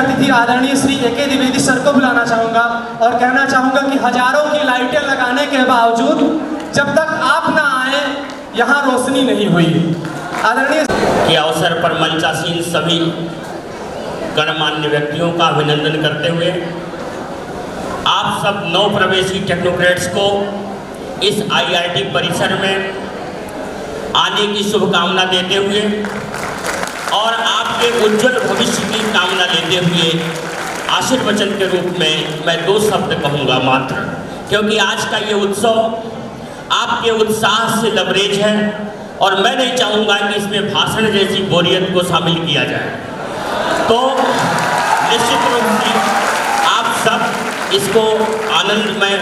अतिथि आदरणीय Shri A K. Dwivedi sir को बुलाना चाहूँगा और कहना चाहूँगा कि हजारों की लाइटें लगाने के बावजूद जब तक आप ना आए यहाँ रोशनी नहीं हुई। आदरणीय के अवसर पर मंचासीन सभी गणमान्य व्यक्तियों का अभिनंदन करते हुए आप सब नव प्रवेशी टेक्नोक्रेट्स को इस IRT परिसर में आने की शुभकामना देते हुए और आपके उज्जवल भविष्य की कामना लेते हुए आशीर्वचन के रूप में मैं 2 शब्द कहूँगा मात्र, क्योंकि आज का ये उत्सव आपके उत्साह से लबरेज है और मैं नहीं चाहूँगा कि इसमें भाषण जैसी बोरियत को शामिल किया जाए। तो निश्चित रूप से आप सब इसको आनंदमय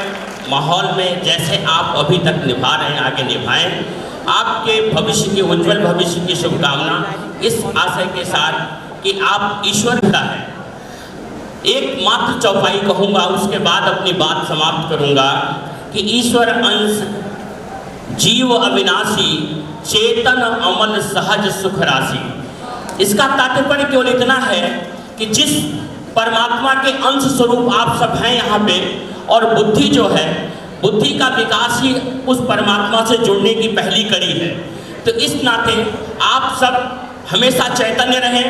माहौल में जैसे आप अभी तक निभा रहे हैं आगे निभाएं। आपके भविष्य के उज्जवल भविष्य की शुभकामना इस आशय के साथ कि आप ईश्वर का है। एक मात्र चौपाई कहूँगा, उसके बाद अपनी बात समाप्त करूँगा कि ईश्वर अंश जीव अविनाशी चेतन अमन सहज सुख राशि। इसका तात्पर्य केवल इतना है कि जिस परमात्मा के अंश स्वरूप आप सब हैं यहाँ पे, और बुद्धि जो है, बुद्धि का विकास ही उस परमात्मा से जुड़ने की पहली कड़ी है। तो इस नाते आप सब हमेशा चैतन्य रहें,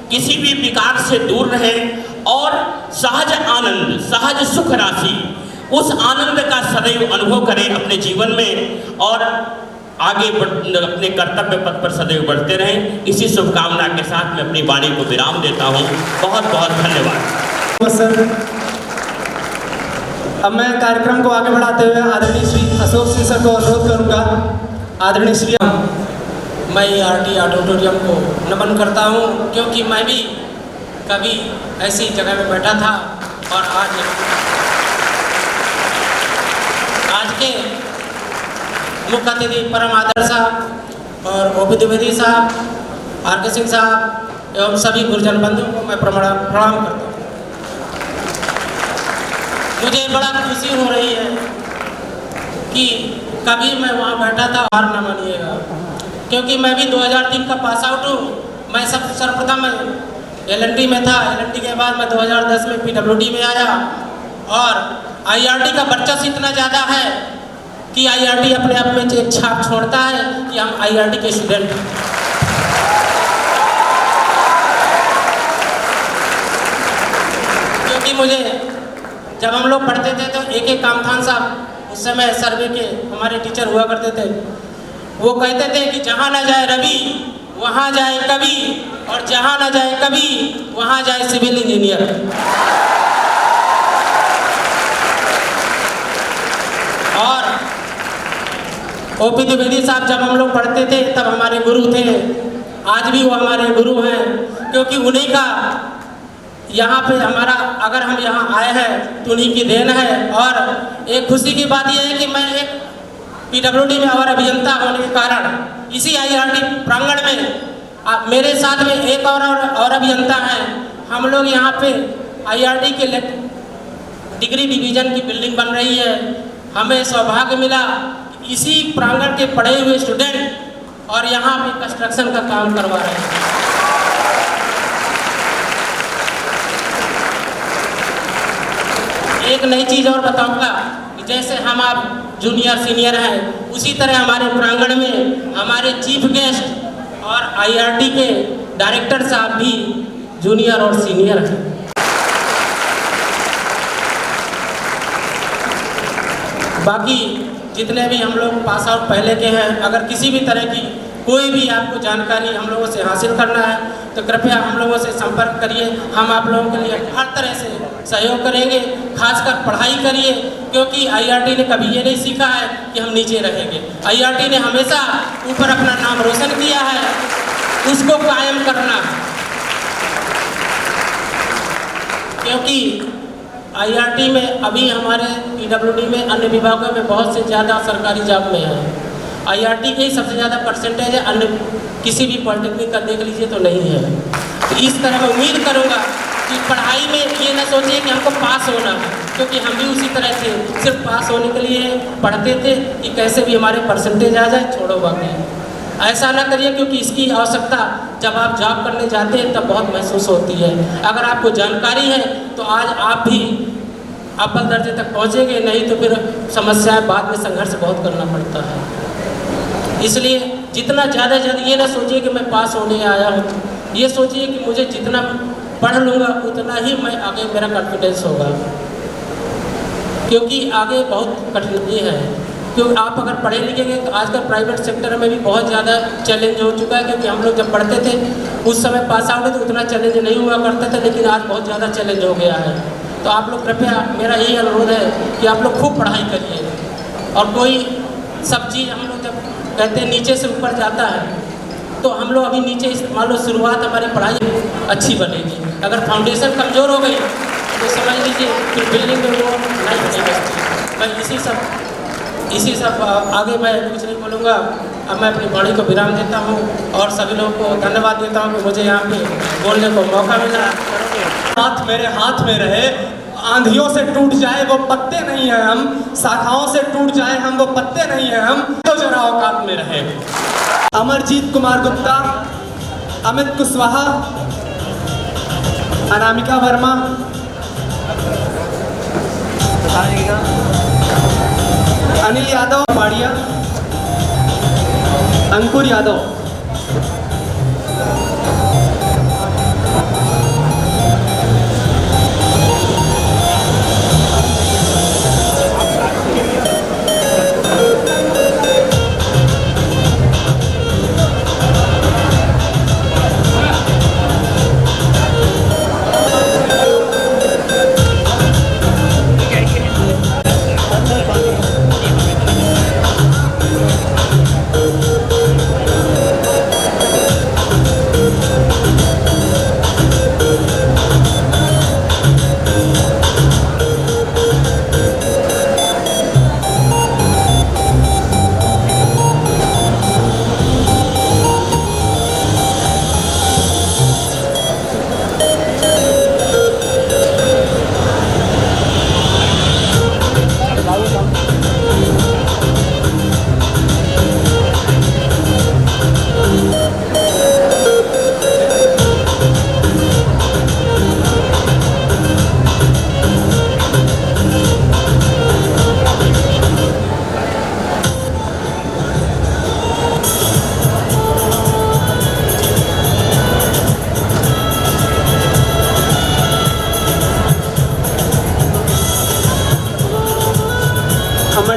किसी भी विकार से दूर रहें और सहज आनंद सहज सुख राशि उस आनंद का सदैव अनुभव करें अपने जीवन में और आगे अपने कर्तव्य पथ पर सदैव बढ़ते रहें। इसी शुभकामना के साथ मैं अपनी वाणी को विराम देता हूँ। बहुत बहुत धन्यवाद सर। अब मैं कार्यक्रम को आगे बढ़ाते हुए आदरणीय श्री अशोक सिंह सर को अनुरोध करूंगा। आदरणीय श्री, मैं IRT ऑडिटोरियम को नमन करता हूं, क्योंकि मैं भी कभी ऐसी जगह में बैठा था और आज के मुख्य अतिथि परम आदर साहब और OP द्विवेदी साहब, RK सिंह साहब एवं सभी गुरुजन बंधुओं को मैं प्रणाम करता हूँ। मुझे बड़ा खुशी हो रही है कि कभी मैं वहाँ बैठा था, हार न मानिएगा, क्योंकि मैं भी 2003 का पास आउट हूँ। मैं सर्वप्रथम LNT में था, LNT के बाद मैं 2010 में PWD में आया और IRT का वर्चस्व इतना ज़्यादा है कि IRT अपने आप में एक छाप छोड़ता है कि हम IRT के स्टूडेंट हैं। क्योंकि मुझे जब हम लोग पढ़ते थे तो A.K. कामथान साहब उस समय सर्वे के हमारे टीचर हुआ करते थे, वो कहते थे कि जहाँ ना जाए रवि वहाँ जाए कवि और जहाँ ना जाए कवि वहाँ जाए सिविल इंजीनियर। और OP द्विवेदी साहब जब हम लोग पढ़ते थे तब हमारे गुरु थे, आज भी वो हमारे गुरु हैं, क्योंकि उन्हीं का यहाँ पे हमारा, अगर हम यहाँ आए हैं तो उन्हीं की देन है। और एक खुशी की बात यह है कि मैं एक PWD में और अभियंता होने के कारण इसी IRT प्रांगण में मेरे साथ में एक और अभियंता हैं। हम लोग यहाँ पे IRT के डिग्री डिवीजन की बिल्डिंग बन रही है। हमें सौभाग्य मिला इसी प्रांगण के पढ़े हुए स्टूडेंट और यहाँ पे कंस्ट्रक्शन का काम करवा रहे हैं। एक नई चीज़ और बताऊंगा कि जैसे हम आप जूनियर सीनियर हैं, उसी तरह हमारे प्रांगण में हमारे चीफ गेस्ट और IRT के डायरेक्टर साहब भी जूनियर और सीनियर हैं। बाकी जितने भी हम लोग पास आउट पहले के हैं, अगर किसी भी तरह की कोई भी आपको जानकारी हम लोगों से हासिल करना है तो कृपया हम लोगों से संपर्क करिए। हम आप लोगों के लिए हर तरह से सहयोग करेंगे। खासकर पढ़ाई करिए, क्योंकि IRT ने कभी ये नहीं सीखा है कि हम नीचे रहेंगे। IRT ने हमेशा ऊपर अपना नाम रोशन किया है, उसको कायम करना है। क्योंकि IRT में अभी हमारे PWD में अन्य विभागों में बहुत से ज़्यादा सरकारी जॉब में है, IRT के ही सबसे ज़्यादा परसेंटेज है, अन्य किसी भी पॉलिटेक्निक का देख लीजिए तो नहीं है। तो इस तरह मैं उम्मीद करूँगा कि पढ़ाई में ये न सोचिए कि हमको पास होना है, क्योंकि हम भी उसी तरह से सिर्फ पास होने के लिए पढ़ते थे कि कैसे भी हमारे परसेंटेज आ जाए, छोड़ो बाकी। ऐसा ना करिए, क्योंकि इसकी आवश्यकता जब आप जॉब करने जाते हैं तब बहुत महसूस होती है। अगर आपको जानकारी है तो आज आप भी अव्वल दर्जे तक पहुँचेंगे, नहीं तो फिर समस्याएं बाद में संघर्ष बहुत करना पड़ता है। इसलिए जितना ज़्यादा ये ना सोचिए कि मैं पास होने आया हूँ, ये सोचिए कि मुझे जितना पढ़ लूँगा उतना ही मैं आगे मेरा कॉन्फिडेंस होगा, क्योंकि आगे बहुत कठिनाई है। क्योंकि आप अगर पढ़े लिखेंगे तो आजकल प्राइवेट सेक्टर में भी बहुत ज़्यादा चैलेंज हो चुका है, क्योंकि हम लोग जब पढ़ते थे उस समय पास आउट तो उतना चैलेंज नहीं हुआ करता था, लेकिन आज बहुत ज़्यादा चैलेंज हो गया है। तो आप लोग कृपया, मेरा यही अनुरोध है कि आप लोग खूब पढ़ाई करिए, और कोई सब चीज़ हम लोग जब कहते हैं नीचे से ऊपर जाता है, तो हम लोग अभी नीचे मान लो शुरुआत हमारी पढ़ाई अच्छी बनेगी। अगर फाउंडेशन कमज़ोर हो गई तो समझ लीजिए फिर बिल्डिंग में वो नहीं बनी बचती। मैं इसी सब आगे मैं कुछ नहीं बोलूँगा। अब मैं अपनी वाणी को विराम देता हूँ और सभी लोगों को धन्यवाद देता हूँ कि मुझे यहाँ पे बोलने को मौका मिला। हाथ मेरे हाथ में रहे, आंधियों से टूट जाए वो पत्ते नहीं हैं हम, शाखाओं से टूट जाए हम वो पत्ते नहीं हैं हम, तो जरा औकात में रहे। अमरजीत कुमार गुप्ता, अमित कुशवाहा, अनामिका वर्मा, अनिल यादव पाड़िया, अंकुर यादव।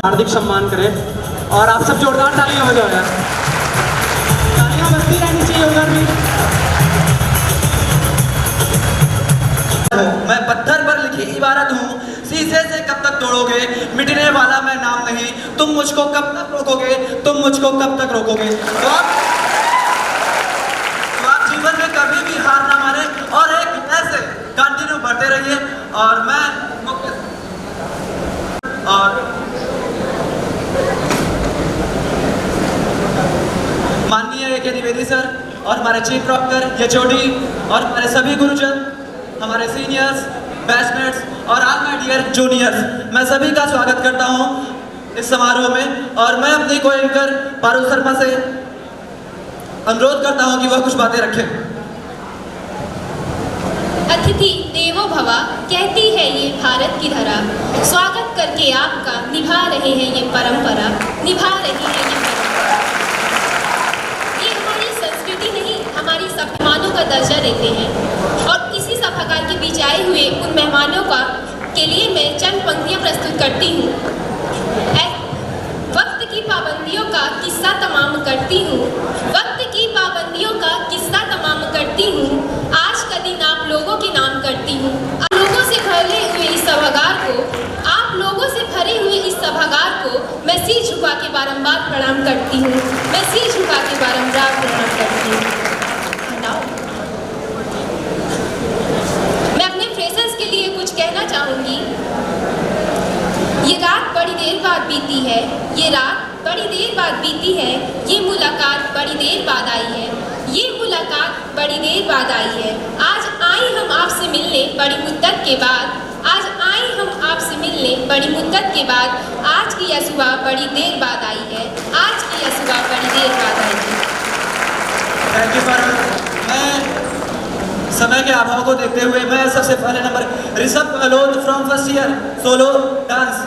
हार्दिक सम्मान करें और आप सब जोरदार तालियां बजाओ यार। तालियां बजती रहनी चाहिए उधर भी। मैं पत्थर पर लिखी इबारत हूँ, शीशे से कब तक तोड़ोगे, मिटने वाला मैं नाम नहीं, तुम मुझको कब तक रोकोगे, तुम मुझको कब तक रोकोगे। तो आप जीवन में कभी भी हार ना माने और एक ऐसे कंटिन्यू बढ़ते रहिए। और मैं माननीय ए.के. द्विवेदी सर और हमारे चीफ प्रॉक्टर एचओडी और हमारे सभी गुरुजन, हमारे सीनियर्स, बैचमेट्स और ऑल माय डियर जूनियर्स, मैं सभी का स्वागत करता हूं इस समारोह में। और मैं अपनी को एंकर पारुल शर्मा से अनुरोध करता हूं कि वह कुछ बातें रखें। अतिथि देवो भवा कहती है ये भारत की धरा, स्वागत करके आपका निभा रहे हैं ये परंपरा, निभा रही है ये परंपरा। ये हमारी संस्कृति नहीं, हमारी मेहमानों का दर्जा देते हैं। और इसी सभागार के बीच आए हुए उन मेहमानों के लिए मैं चंद पंक्तियाँ प्रस्तुत करती हूँ। वक्त की पाबंदियों का किस्सा तमाम करती हूँ, वक्त की पाबंदियों का किस्सा तमाम करती हूँ, आज का दिन आप लोगों के नाम करती हूँ। आप लोगों से भरे हुए इस सभागार को, आप लोगों से भरे हुए इस सभागार को मैं सिर झुका के बारंबार प्रणाम करती हूँ, मैं सिर झुका के बारंबार प्रणाम करती हूँ। मैं अपने फ्रेशर्स के लिए कुछ कहना चाहूँगी। ये रात बड़ी देर बाद बीती है, ये रात बड़ी देर बाद बीती है, ये मुलाकात बड़ी देर बाद आई है, ये मुलाकात बड़ी देर बाद आई है। आज आए हम आपसे मिलने बड़ी मुद्दत के बाद, आज आए हम आपसे मिलने बड़ी मुद्दत के बाद, आज की यह सुबह बड़ी देर बाद आई है, आज की यह सुबह बड़ी देर बाद आई है। Thank you sir. मैं समय के अभाव को देखते हुए मैं सबसे पहले number Rishabh Alod from first year solo dance.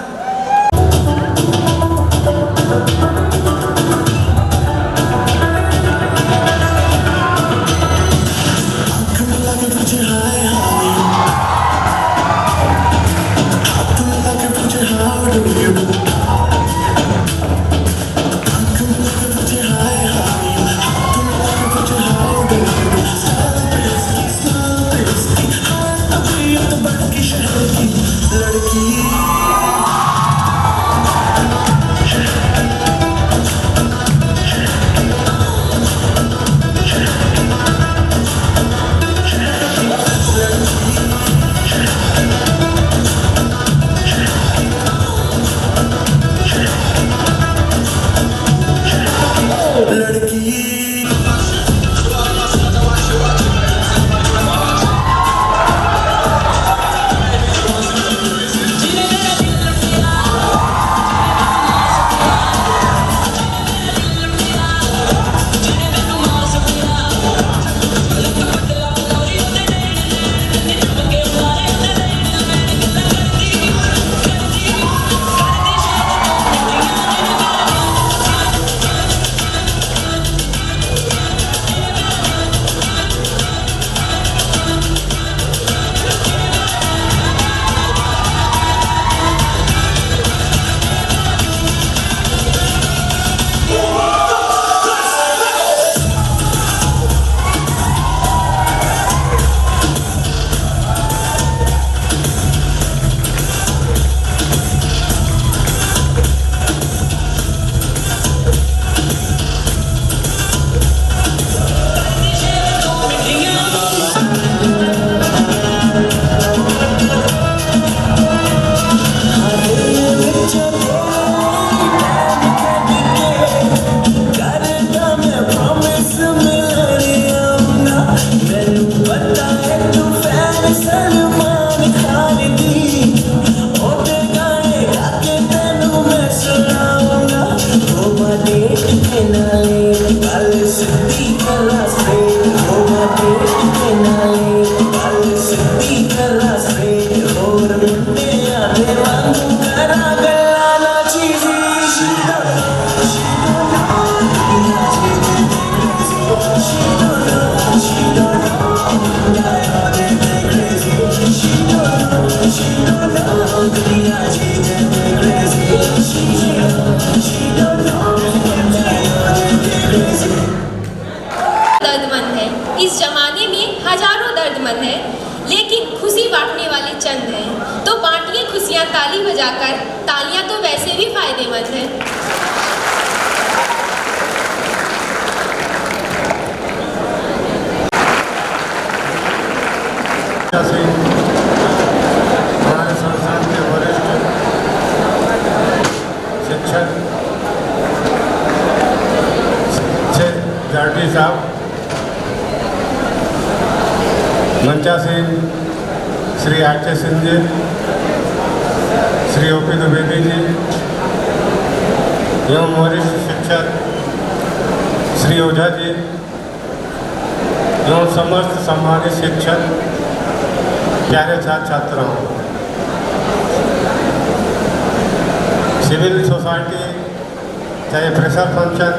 दर्दमंद है, इस जमाने में हजारों दर्दमंद है, लेकिन खुशी बांटने वाले चंद हैं। तो बांटिए खुशियां ताली बजाकर, तालियां तो वैसे भी फायदेमंद हैं। हमारे संस्थान के वरिष्ठ शिक्षक जाटी साहब, मंचासीन श्री आर.के. सिंह जी, श्री ओ.पी. द्विवेदी जी एवं वरिष्ठ शिक्षक श्री ओझा जी एवं समस्त सम्मानित शिक्षक, प्यारे छात्र छात्राओं, सिविल सोसाइटी चाहे प्रेशर फंक्शन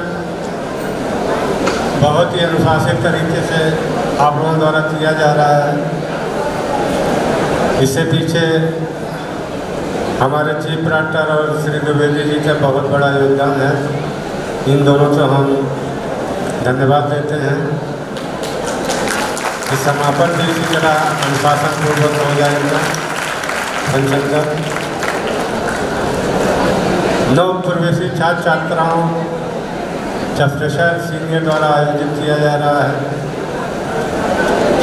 बहुत ही अनुशासित तरीके से आप लोगों द्वारा किया जा रहा है। इससे पीछे हमारे चीफ प्राक्टर और श्री द्विवेदी जी का बहुत बड़ा योगदान है। इन दोनों को हम धन्यवाद देते हैं। इस समापन भी इसी तरह अनुशासन पूर्वक हो जाएगा फंक्शन का। नव प्रवेशी छात्र छात्राओं का फ्रेशर सीनियर द्वारा आयोजित किया जा रहा है।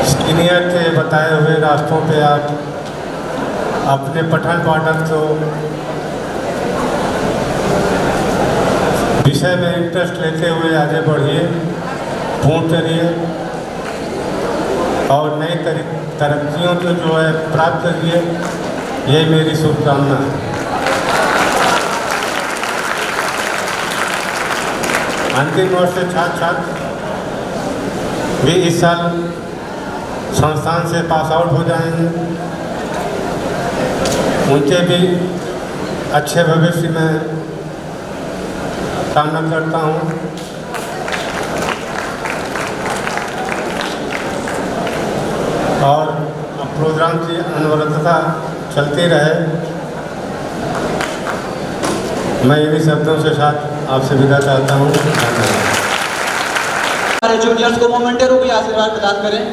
सीनियर के बताए हुए रास्तों पे आप अपने पठन पाठन को विषय में इंटरेस्ट लेते हुए आगे बढ़िए, पूर्ण करिए और नई तरक्कियों को जो है प्राप्त करिए। यही मेरी शुभकामना है। अंतिम वर्ष के छात्र छात्र भी इस साल संस्थान से पास आउट हो जाएंगे, उनके भी अच्छे भविष्य में कामना करता हूँ। और प्रोग्राम की अनवरतता चलती रहे। मैं इन्हीं शब्दों से साथ आपसे विदा चाहता हूँ। हमारे जूनियर्स को मोमेंटेरो भी आशीर्वाद प्रदान करें।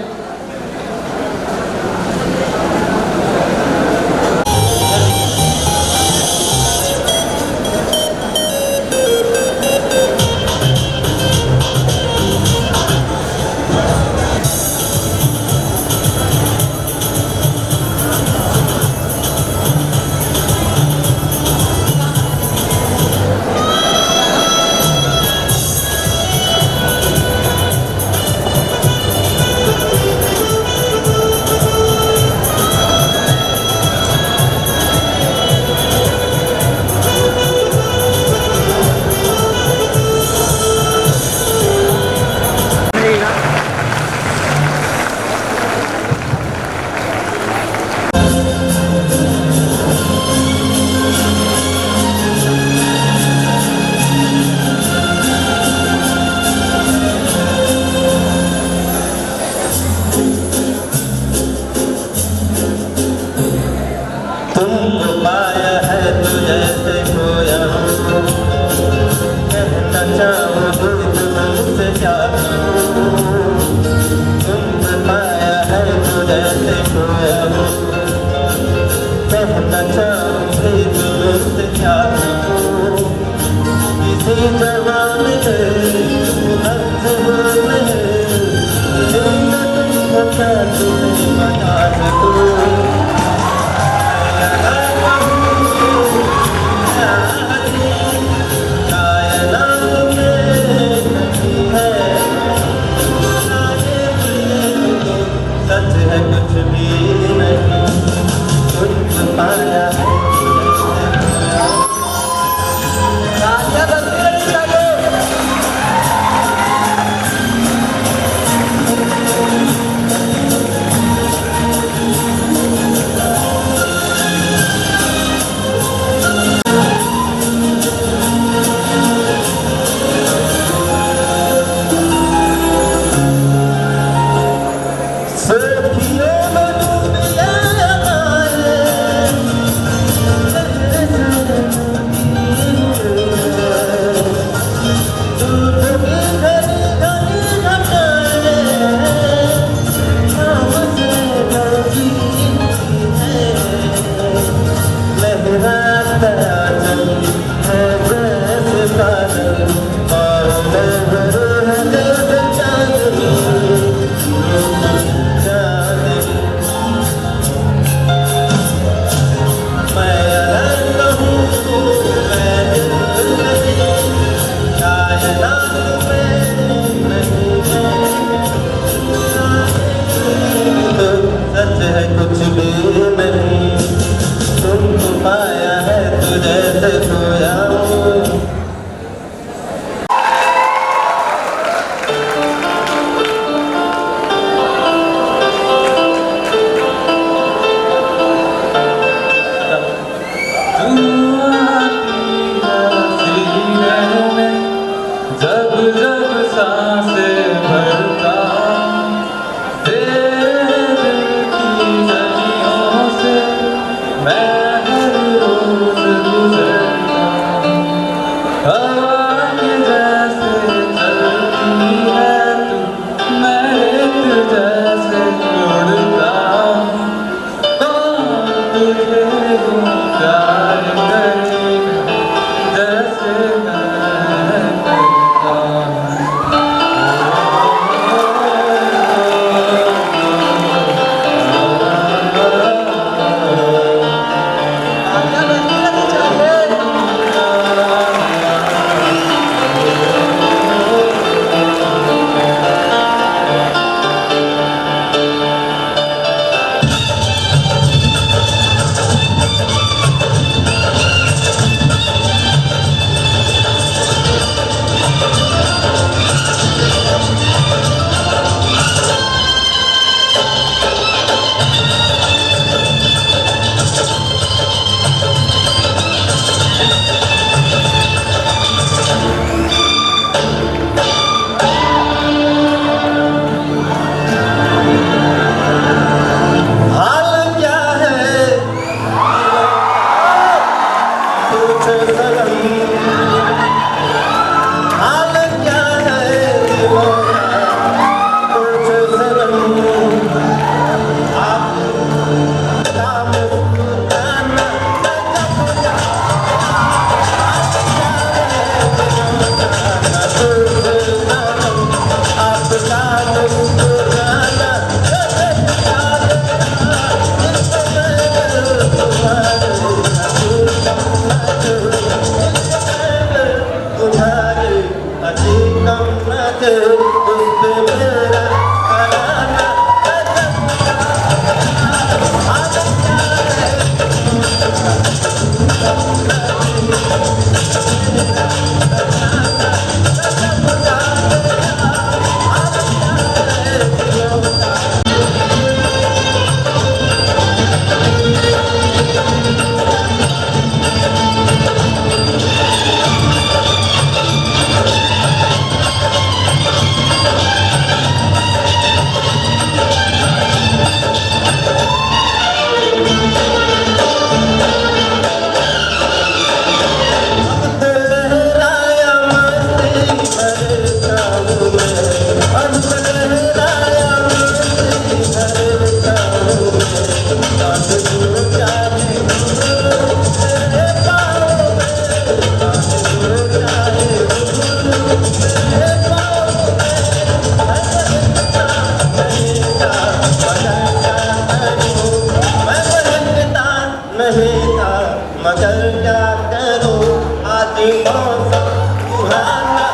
मगर क्या करूं आज मौसम सुहाना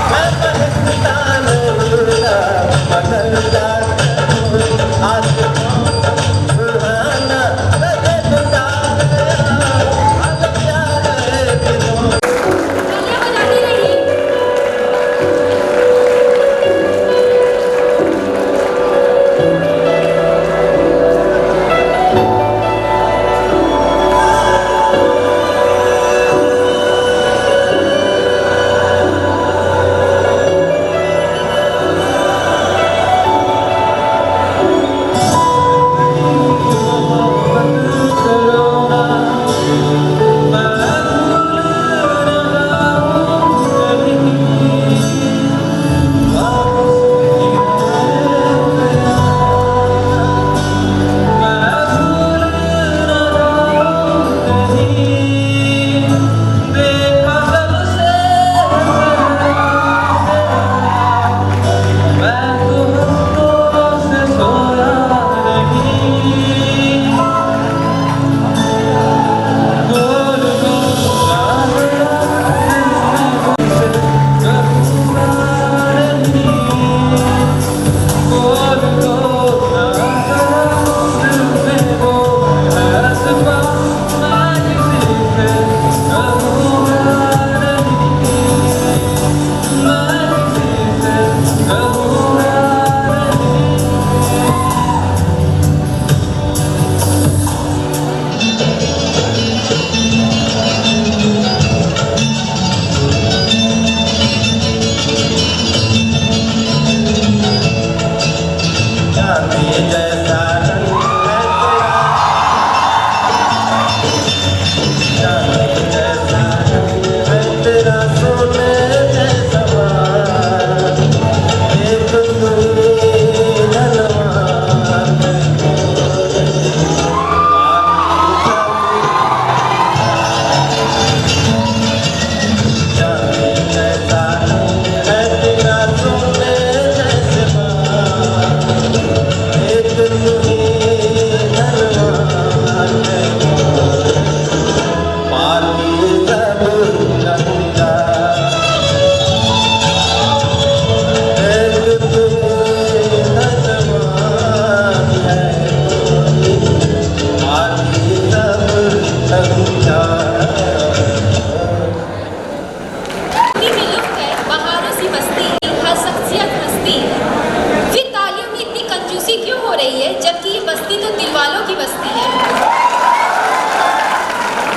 मैं पाकिस्तान उड़ा मगर क्या करूं आज मौसम सुहाना लगता अब क्या है दिलों तालियां बजाती रहिए।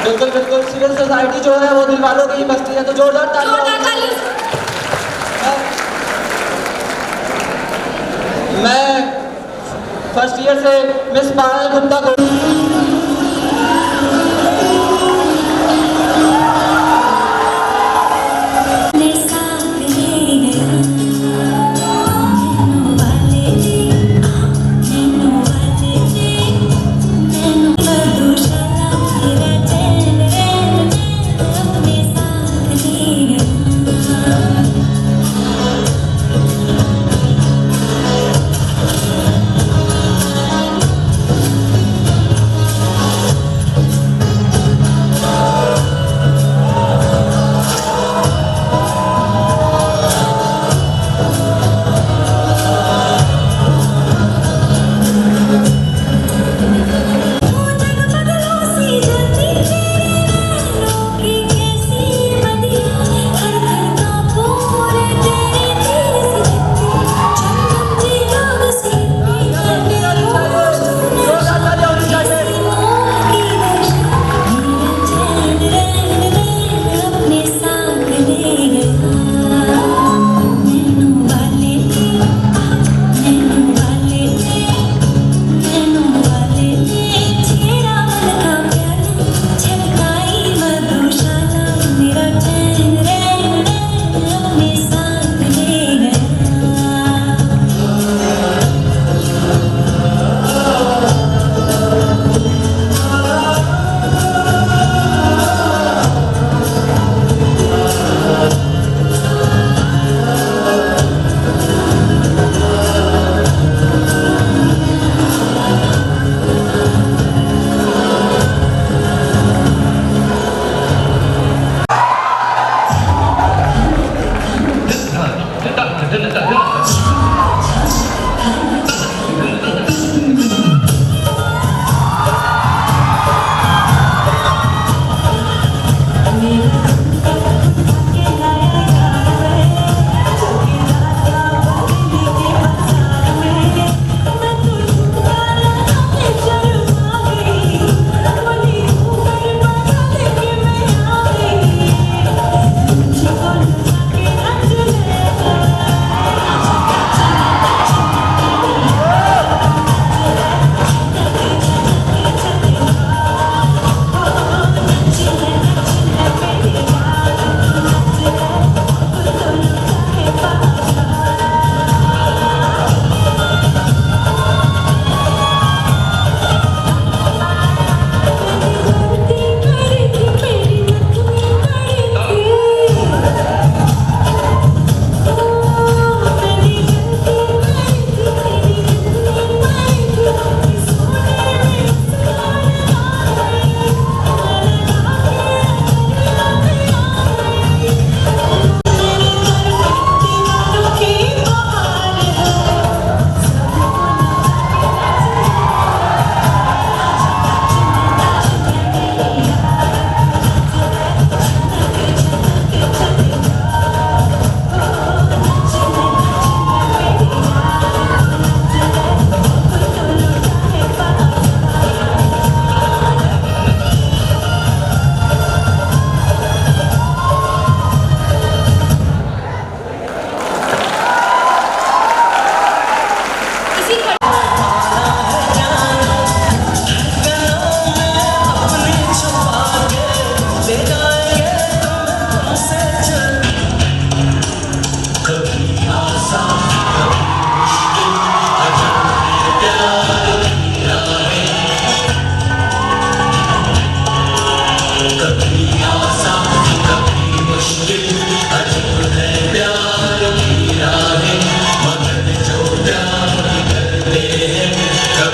बिल्कुल बिल्कुल सिविल सोसाइटी जो है वो दिल वालों की ही बस्ती है, तो जोरदार तालियां। मैं फर्स्ट ईयर से मिस पायल गुप्ता को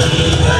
हरि